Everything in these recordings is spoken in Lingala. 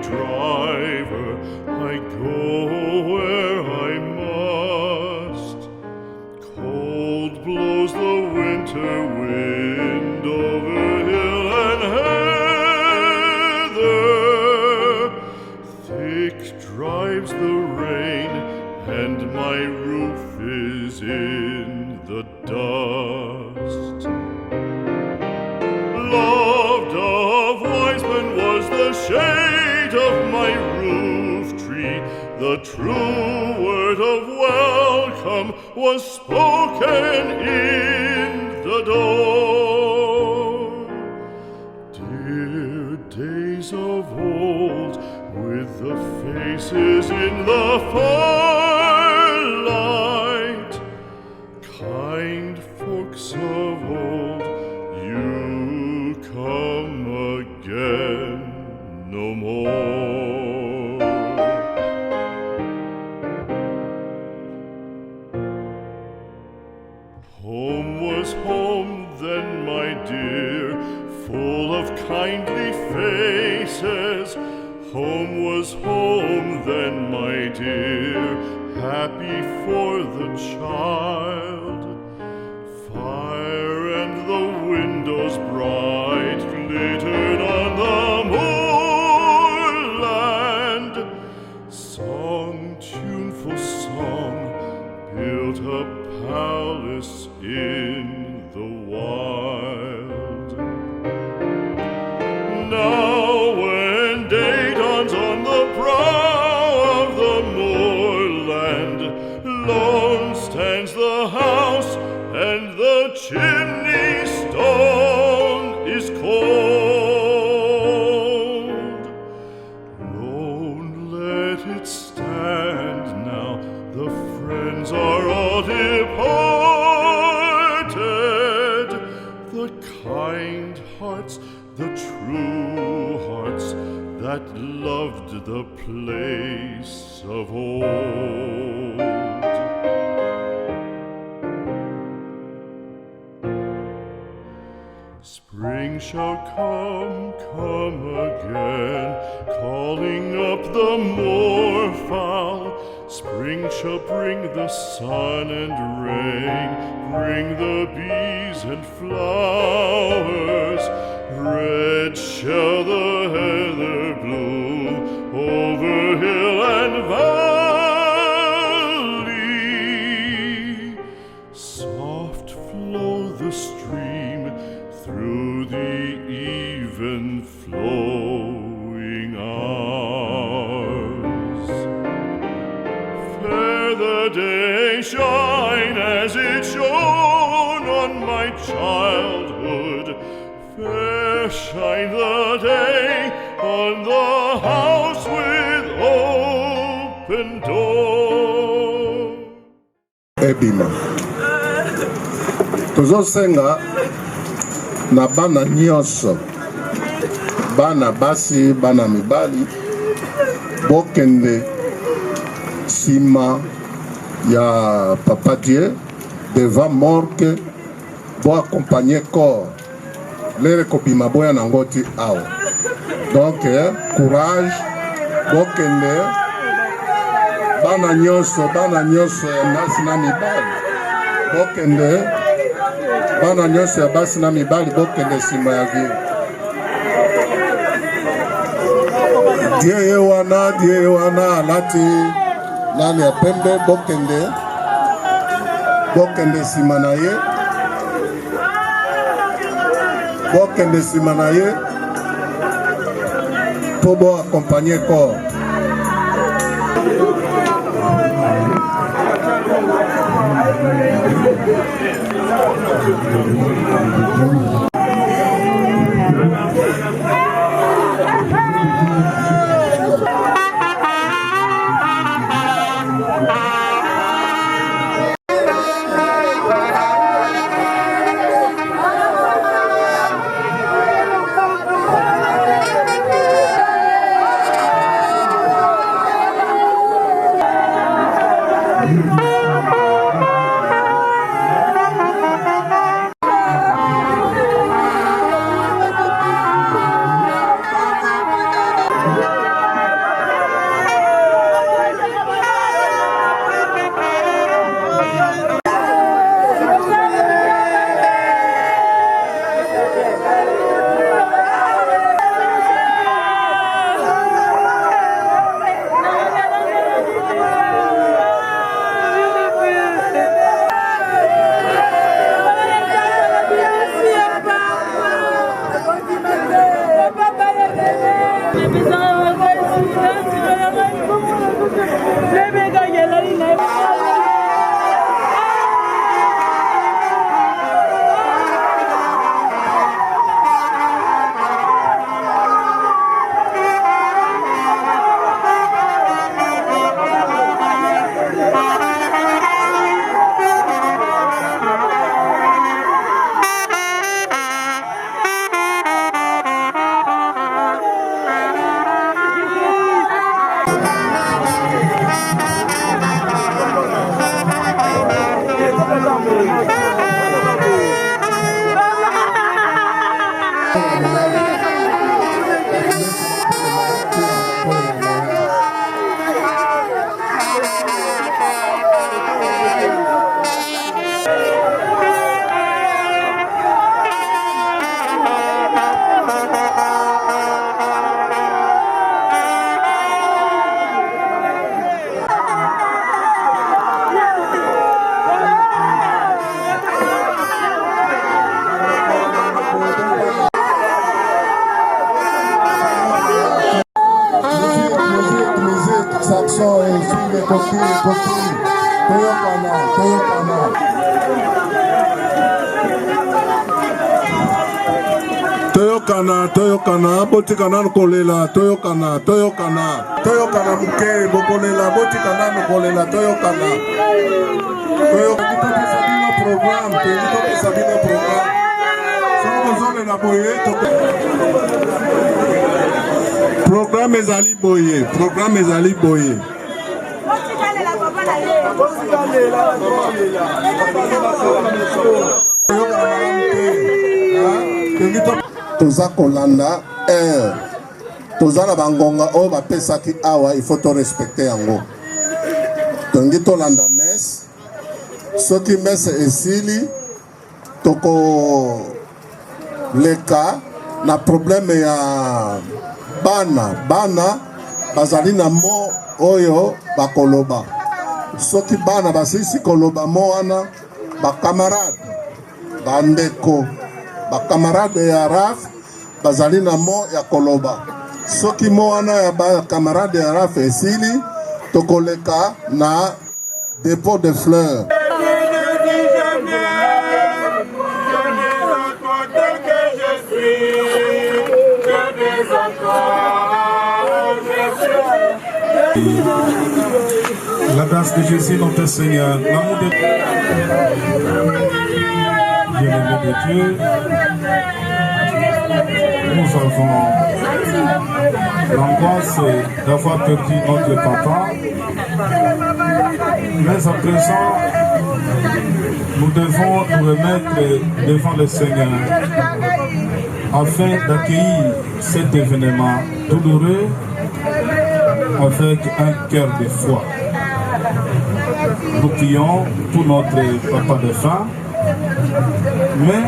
driver, I go where I must. Cold blows the winter wind over hill and heather. Thick drives the rain, and my roof is in the dust. Loved of wise men was the shade of my roof tree. The true word of welcome was spoken in the door. Dear days of old, with the faces in the firelight, kind folks of old, you come again no more. Home was home then, my dear, full of kindly faces. Home was home then, my dear, happy for the child. Fire and the windows bright glittered on the moorland. Song, tuneful song, built a palace in the wild. Now when day dawns on the brow of the moorland, lone stands the house, and the chimney stone is cold. Lone, let it stand now, the friends are all departed. The kind hearts, the true hearts, that loved the place of old. Spring shall come, come again, calling up the moorfowl. Spring shall bring the sun and rain, bring the bees and flowers. Red shall the heather bloom over hill and valley. Soft flow the stream through the even flowing hours. Fair the day shine as it shone on my childhood. Fair shine the day on the house with open door. Ebima tozosenga na bana nyonso, bana basi, bana mibali, bokende nsima ya Papa Dieu devant morgue, bo accompagner corps lere kobima boya nango ti awa. Donc courage, bokende bana nyonso ya basi na mibali, bokende bana nyonso ya basi na mibali, bokende nsima ya vie. Die ye wana alati nani ya pembe, bokende nsima na ye, bokende nsima na ye po bo accompagner corps. Toyokana, botikana nukolela, toyokana muke, bokolela, botikana nukolela, toyokana. Toyokana sabino program, toyokana sabino program. Somozole na boye, program ezali boye. Toza kolanda toza na bangonga oyo bapesaki awa, il faut to respecter yango. Tongi tolanda messe, soki messe esili toko leka na probleme ya bana bazali na mo oyo bakoloba. Soki bana basisi koloba mo wana, bakamarade bandeko bakamarade ya RAF bazali na mo ya koloba. Soki mo wana ya bakamarade ya RAF esili tokoleka na dépôt de fleurs. La grâce de Jésus, notre Seigneur, l'amour de bien-aimé de Dieu, nous avons l'angoisse d'avoir perdu notre papa, mais à présent, nous devons nous remettre devant le Seigneur afin d'accueillir cet événement douloureux avec un cœur de foi. Nous prions pour notre papa défunt, mais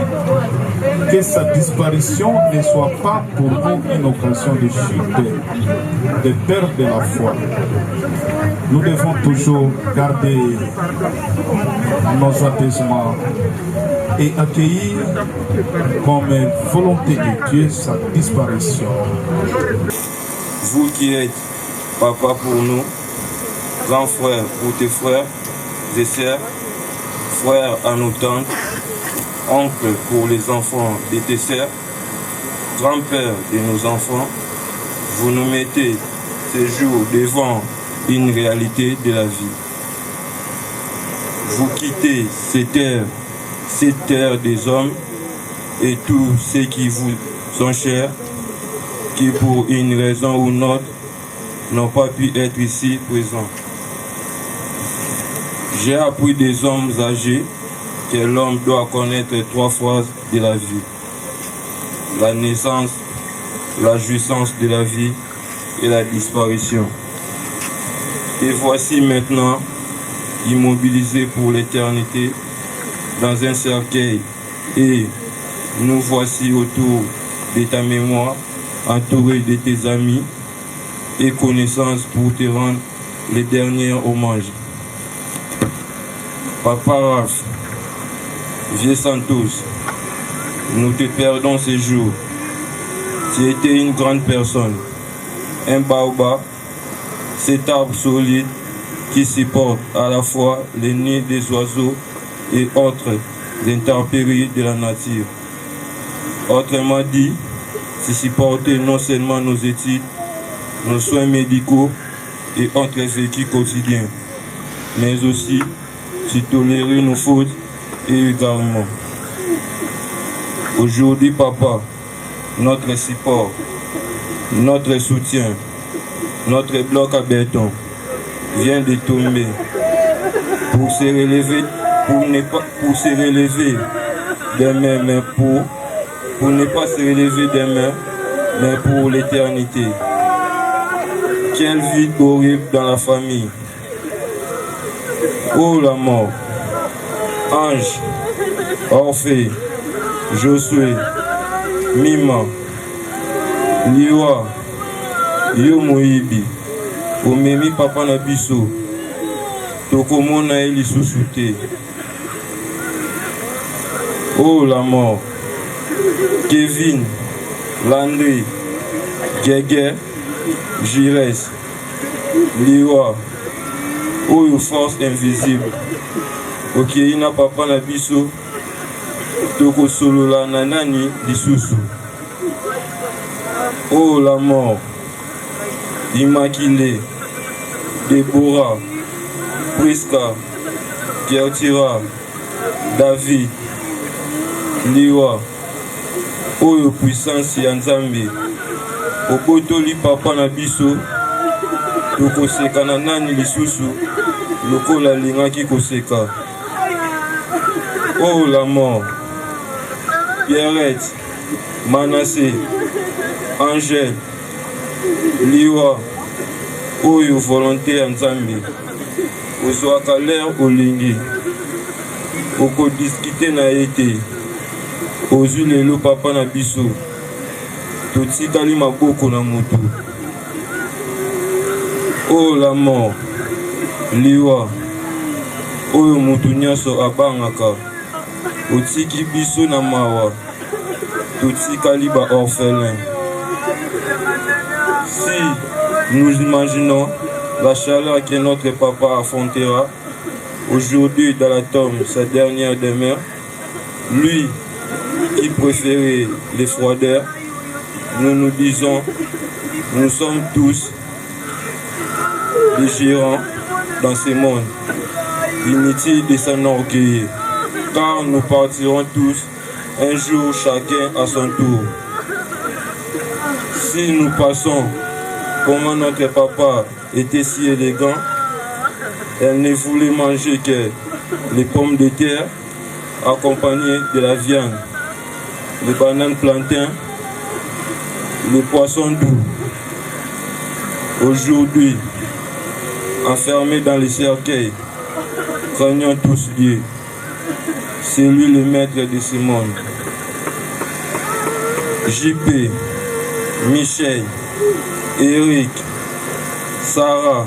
que sa disparition ne soit pas pour nous une occasion de chute, de perdre de la foi. Nous devons toujours garder nos apaisements et accueillir comme volonté de Dieu sa disparition. Vous qui êtes papa pour nous, grand frère pour tes frères et sœurs, frères à nos tantes, oncle pour les enfants de tes sœurs, grand-père de nos enfants, vous nous mettez ces jours devant une réalité de la vie. Vous quittez cette terre des hommes et tous ceux qui vous sont chers, qui pour une raison ou une autre n'ont pas pu être ici présents. J'ai appris des hommes âgés que l'homme doit connaître 3 phases de la vie: la naissance, la jouissance de la vie et la disparition. Et voici maintenant immobilisés pour l'éternité dans un cercueil, et nous voici autour de ta mémoire, entourés de tes amis et connaissances pour te rendre les derniers hommages. Papa Ralph, vieux Santos, nous te perdons ces jours. Tu étais une grande personne, un baobab, cet arbre solide qui supporte à la fois les nids des oiseaux et autres intempéries de la nature. Autrement dit, c'est supporter non seulement nos études, nos soins médicaux et autres vécus quotidiens, mais aussi se tolérer nos fautes et égarements. Aujourd'hui, papa, notre support, notre soutien, notre bloc à béton vient de tomber. Pour se relever, pour se relever demain, mais pour ne pas se relever demain, mais pour l'éternité. Quel vide horrible dans la famille. Oh la mort. Ange, Orphée, Josué, Mima, Liwa, Yo Moïbi, Omemi papa na biso, tokomona ye lisusu te. Oh la mort. Kevin, Landry, Gege, Jires, Liwa, Oyo force invisible. Okei na papa na biso, tokosolola na nani lisusu. Oh la mort. Immaculée, Déborah, Priska, Gertira, David, Liwa, Oyo puissance ya Nzambe, okotoli papa na biso, tokoseka na nani lisusu, lokola alingaki koseka. Oh la mort. Pierrette, Manassé, Angèle, Liwa, Oyo volonté ya Nzambe, ozwaka l'air olingi, okodiskite na ye te, ozwi lelo papa na biso, totikali maboko na moto. Oh la mort. Liwa, Oyo moto nyonso abangaka, otiki biso na mawa, totikali ba orphelin. Si nous imaginons la chaleur que notre papa affrontera aujourd'hui dans la tombe, sa dernière demeure, lui qui préférait les froideurs, nous nous disons, nous sommes tous des gérants dans ce monde. Inutile de s'enorgueillir, car nous partirons tous un jour chacun à son tour. Si nous passons comment notre papa était si élégant, elle ne voulait manger que les pommes de terre accompagnées de la viande, les bananes plantains, les poissons doux. Aujourd'hui, enfermés dans les cercueils, craignons tous Dieu. C'est lui le maître de ce monde. JP, Michel, Eric, Sarah,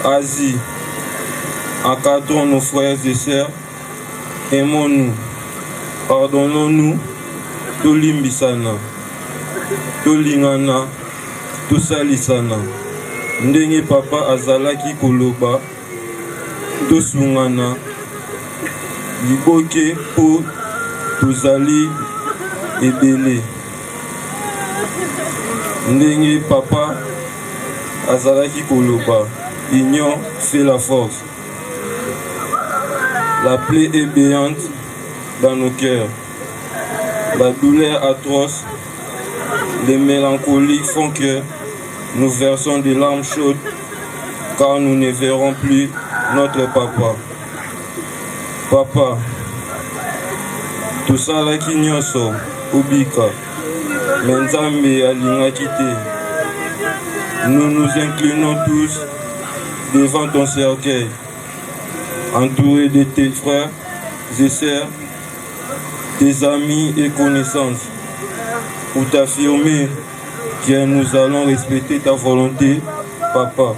Asie, encadrons nos frères et sœurs, aimons-nous, pardonnons-nous, tolimbisana, tolingana, tosalisana. Ndenge papa azalaki koloba, tosungana, liboke po tozali ebele. Ndenge papa azalaki koloba, union fait la force. La plaie est béante dans nos cœurs. La douleur atroce, les mélancolies font que nous versons des larmes chaudes car nous ne verrons plus notre papa. Papa, tosalaki nyonso obika, mais Nzambe alingaki te. Nous nous inclinons tous devant ton cercueil, entourés de tes frères et sœurs, tes amis et connaissances, pour t'affirmer que nous allons respecter ta volonté, papa.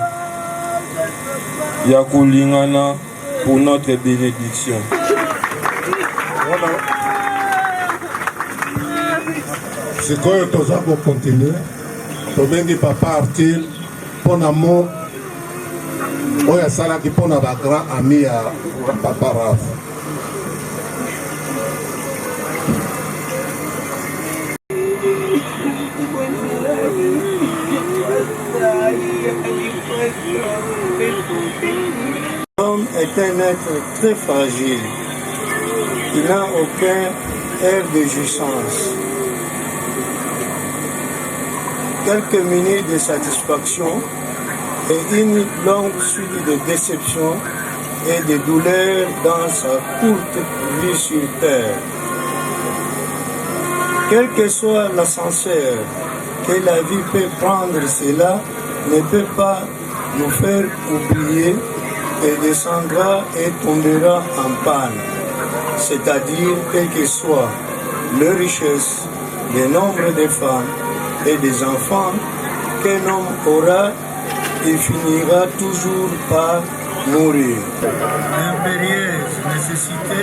Yakulingana pour notre bénédiction. C'est quoi toza pour continuer? tobengi papa Arthur mpona mo oyo asalaki mpona bagrand ami ya papa Raf. L'homme est un être très fragile. Il n'a aucun air de jouissance. Quelques minutes de satisfaction et une longue suite de déceptions et de douleurs dans sa courte vie sur terre. Quel que soit l'ascenseur que la vie peut prendre, cela ne peut pas nous faire oublier et descendra et tombera en panne. C'est-à-dire quelle que soit leur richesse, le nombre de femmes et des enfants qu'un homme aura, il finira toujours par mourir. L'impérieuse nécessité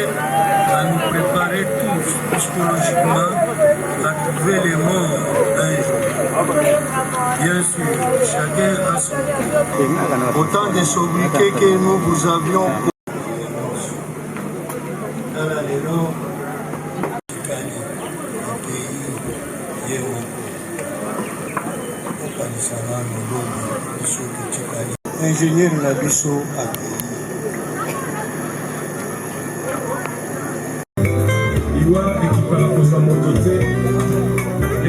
à nous préparer tous psychologiquement à trouver les morts un jour. Bien sûr, chacun a son tour. Autant de sobriquets que nous vous avions ingénieur Nabiso Iwa ekipala kosa moto te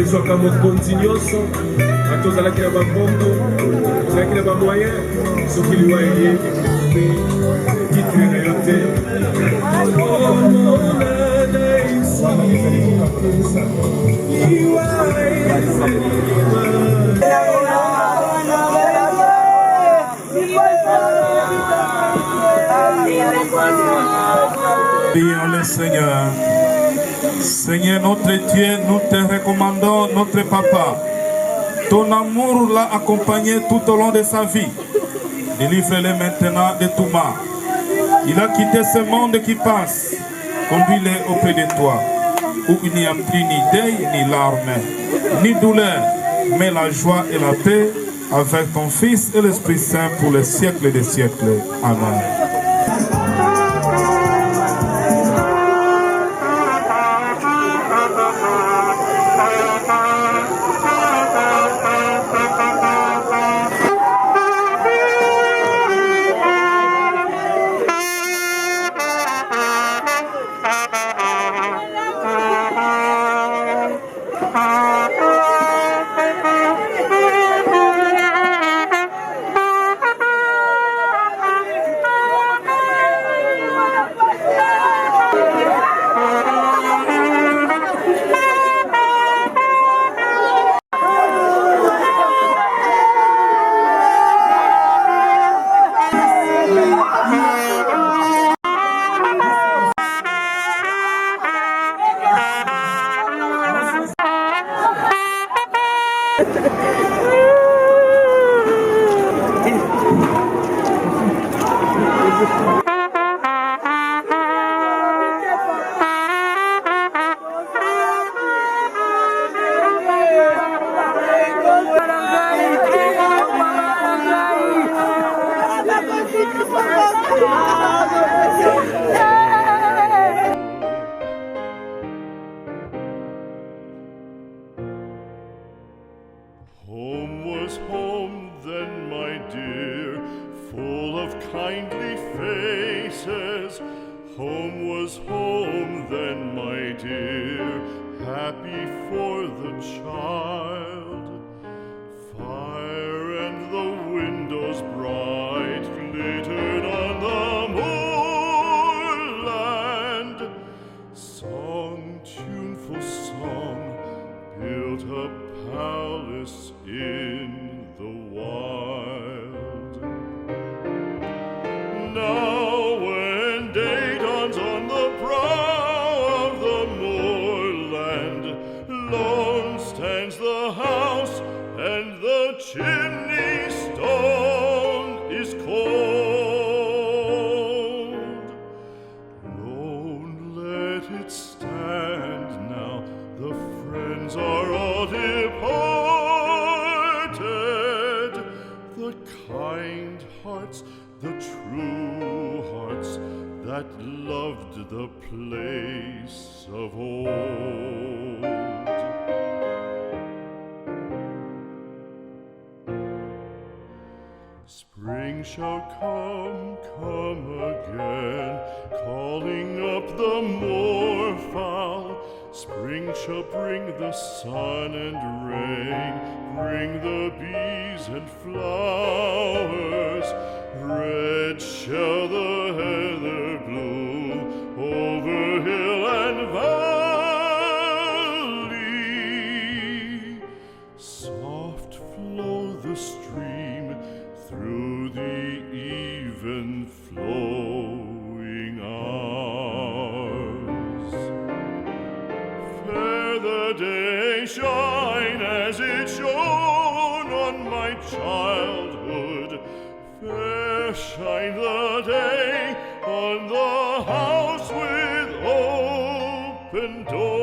ezwaka mokonzi nyonso ati ozalaki na bambongo ozalaki na bamoyen soki liwa eye titre na yo te Prions le Seigneur. Seigneur notre Dieu, nous te recommandons notre papa. Ton amour l'a accompagné tout au long de sa vie. Délivre-le maintenant de tout mal. Il a quitté ce monde qui passe. Conduis-le auprès de toi, où il n'y a plus ni deuil, ni larmes, ni douleur, mais la joie et la paix avec ton Fils et l'Esprit Saint pour les siècles des siècles. Amen. Home was home then, my dear, full of kindly faces. Home was home then, my dear, happy for the child. Fire and the windows bright glittered on the moorland. Song, tuneful song, built a palace in the wild. Now when day dawns on the brow of the moorland, lone stands the house and the chimney stone is cold. Lone, let it stand now, the friends are all departed. hearts, the true hearts that loved the place of old. Spring shall come, come again, calling up the moorfowl. Spring shall bring the sun and rain, bring the bees and flowers. Red shall the heather bloom over hill and valley. Soft flow the stream through the even flowing hours. Fair the day shine as it shone on my childhood. Fair shine the day on the house with open door.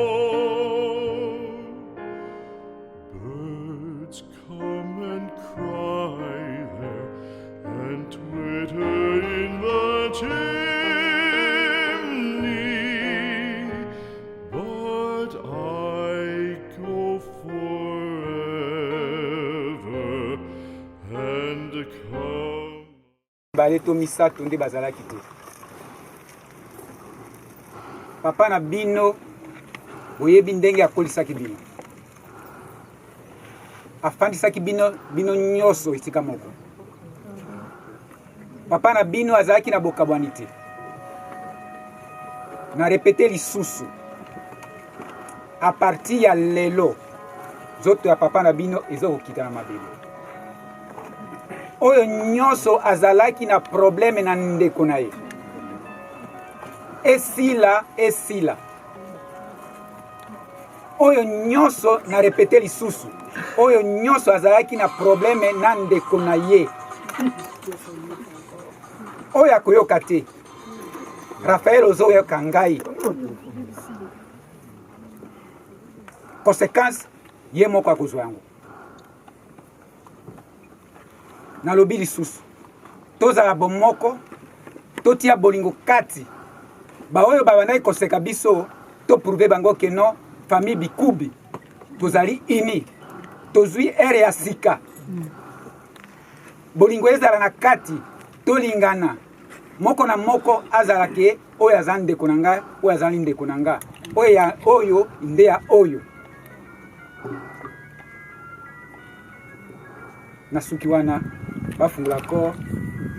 Birds come and cry there and twitter in the chimney, but I go forever and come. Baleto misato nde bazalaki te. Papa na bino boyebi ndenge akolisaki bino. Afandisaki bino nyonso esika moko. Papa na bino azalaki na bokabwani te. Na repete lisusu. A partir ya lelo zoto ya papa na bino ezokokita na mabele. Oyo nyonso azalaki na probleme na ndeko na ye. Esila. Oyo nyonso na repete lisusu. Oyo nyonso azalaki na probleme na ndeko na ye. Oyo akoyoka te. Rafael ozoyoka ngai. Conséquence ye moko akozwa yango. Nalobi lisusu. Tozala bomoko, totia bolingo kati. Ba oyo babandaki koseka biso, to prouve bango ke non, famille Bikubi. Tozali ini. Tozwi ere ya sika. Bolingo ezala na kati, tolingana. Moko na moko azala ke oyo azali ndeko na nga, oyo azali ndeko na nga. Oyo nde ya oyo. Nasuki wana bafungula kor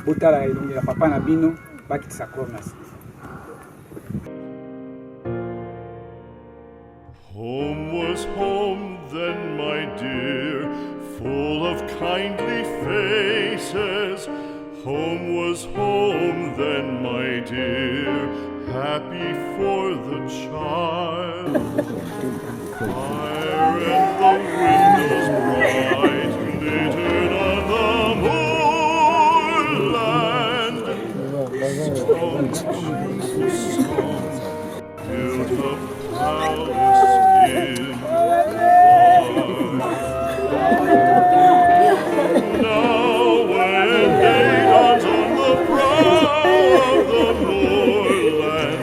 botala elongi ya papa na bino bakitisa kor nasi. Home was home then, my dear, full of kindly faces. Home was home then, my dear, happy for the child. Fire and the windows bright glittered on the moorland. Stone built a palace in the park. Now when day dawns on the brow of the moorland,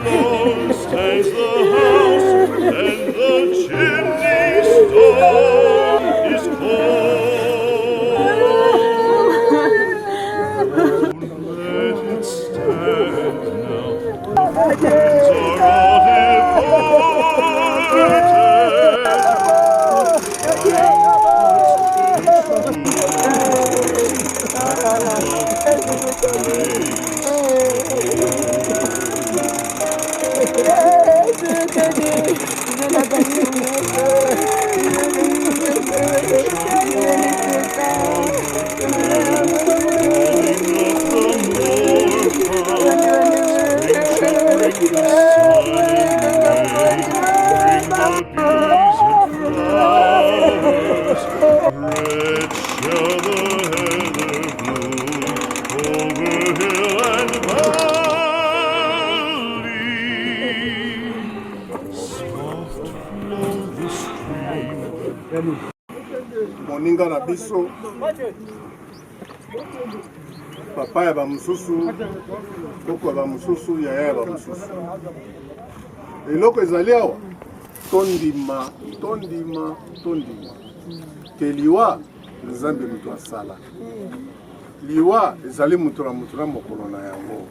lone stands the house and the chimney stone is cold. Let it stand now. Winds are all departed. moninga na biso papa ya bamususu koko ya bamususu yaya ya bamususu eloko ezali awa tondima ke liwa nzambe moto asala liwa ezali moto na mokolo na yango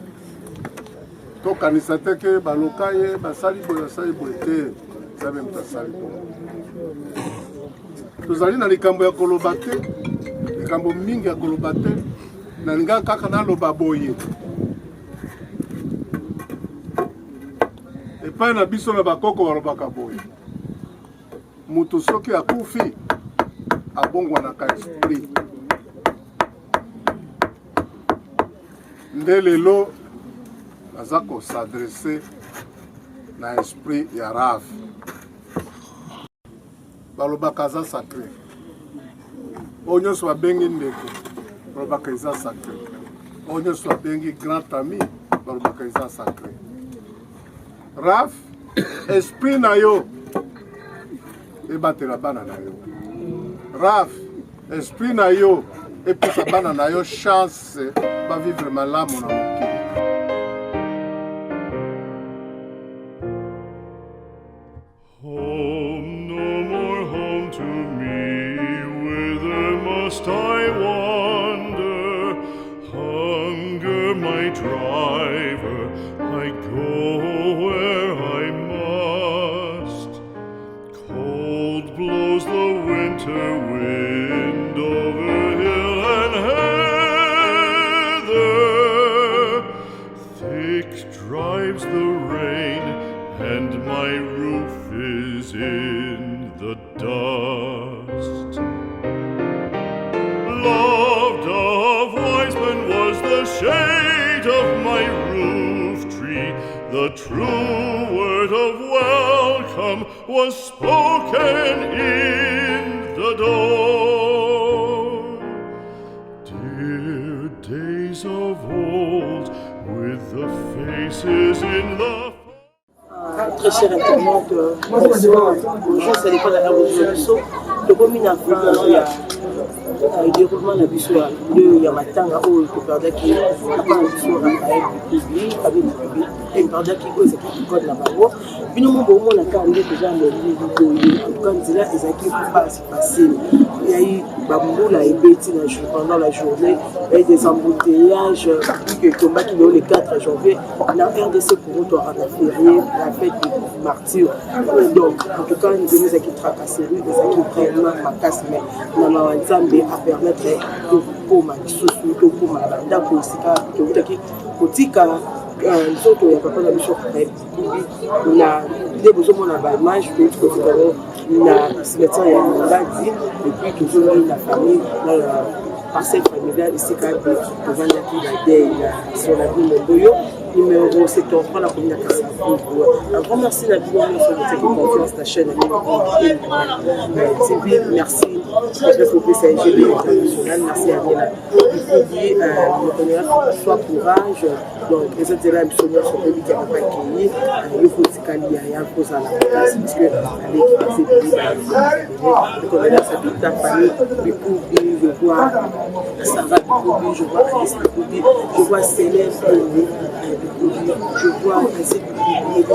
tokanisa te ke baloka ye basali boye te nzambe moto asali bongo tozali na likambo ya koloba te likambo mingi ya koloba te nalinga kaka naloba boye epai na biso na bakoko balobaka boye moto soki akufi abongwanaka esprit nde lelo aza kosadrese na esprit ya rave balobaka aza sacré oyo nyonso babengi ndeko balobaka eza sacré oyo nyonso babengi grand ami balobaka eza sacré rave esprit na yo ebatela bana na yo rave esprit na yo epesa bana na yo chance bavivre malamu na mokili Home, no more home to me, whither must I wander? Hunger, my driver, I go where I must. Cold blows the winter wind over hill and heather. Thick drives the rain, and my roof is in the dust. Loved of wise men was the shade of my roof tree. The true word of welcome was spoken in the door. Dear days of old, with the faces in the Très cher internaute, bonjour, c'est l'école de la Révolution. Le commune a fait le déroulement de biso ya matanga oyo toperdaki apana biso na public avec public et perdaki oyo ezaki code na bango bino mo bomonaka nde toza ndeli boye en tout cas nzela ezaki pas facile il y a eu bambula ebeti na jour pendant la journée et des embouteillages que tombaki le 4 janvier na RDC pour toi en férié la fête du martyr donc en tout cas nous ezaki tracasserie ezaki vraiment makasi mais na mawanzambe à permettre de koma lisusu to koma bandako esika tokutaki kotika nzoto ya papa na biso na nde bozomona baimage toyuti kotikao na cimetière ya Ngadi epuis tozomoni na famille na parcelle familiale esika tovandaki badei sur la ville Moboyo numéro 73 la commune de Kassavou. Un grand merci à vous de confiance la chaîne TV. Merci. Merci à vous. Il faut dire soit courage. Donc les autres élèves sont sur le public qui n'a pas accueilli. Il faut dire qu'il y a un cause à la place parce que l'équipe s'est payée. toute la famille, Bikoubi, je vois Sarah Bikoubi, je vois Alice Bikoubi, je vois Célène Bikoubi, je vois Alice Bikoubi,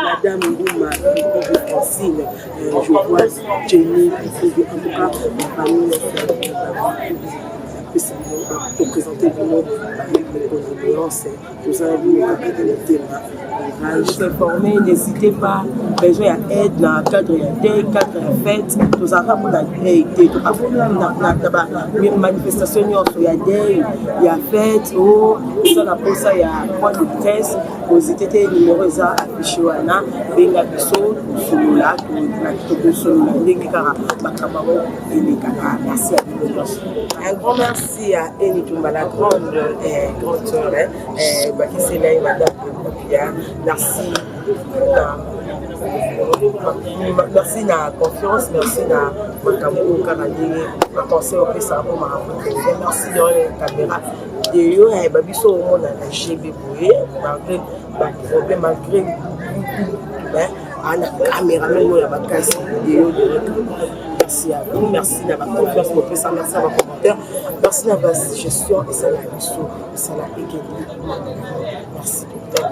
Madame Ngouma Bikoubi Francine, je vois Jenny Bikoubi, en tout cas, ma famille, pour présenter du monde avec mes condoléances, vous avez vu le thème. Informer, n'hésitez pas, besoin d'aide dans le cadre de cadre de fête, nous avons été dans la manifestation, il y a fête, nous avons ça, il y a point de presse, vous étiez numéro affiché, Benga Bisso, Souloula, merci à vous. Un grand merci à Eni Tumba, la grande sœur, Bakisela, Madame Pia. Merci. Merci de la confiance, merci de la pensée au ça pour ma merci de la caméra. De yo et babiso au monde à GB malgré la caméra même la casse de yo merci à vous, merci d'avoir confiance au président, merci à vos commentaires, merci d'avoir gestion et ça la mission, ça la équilibre. Merci docteur.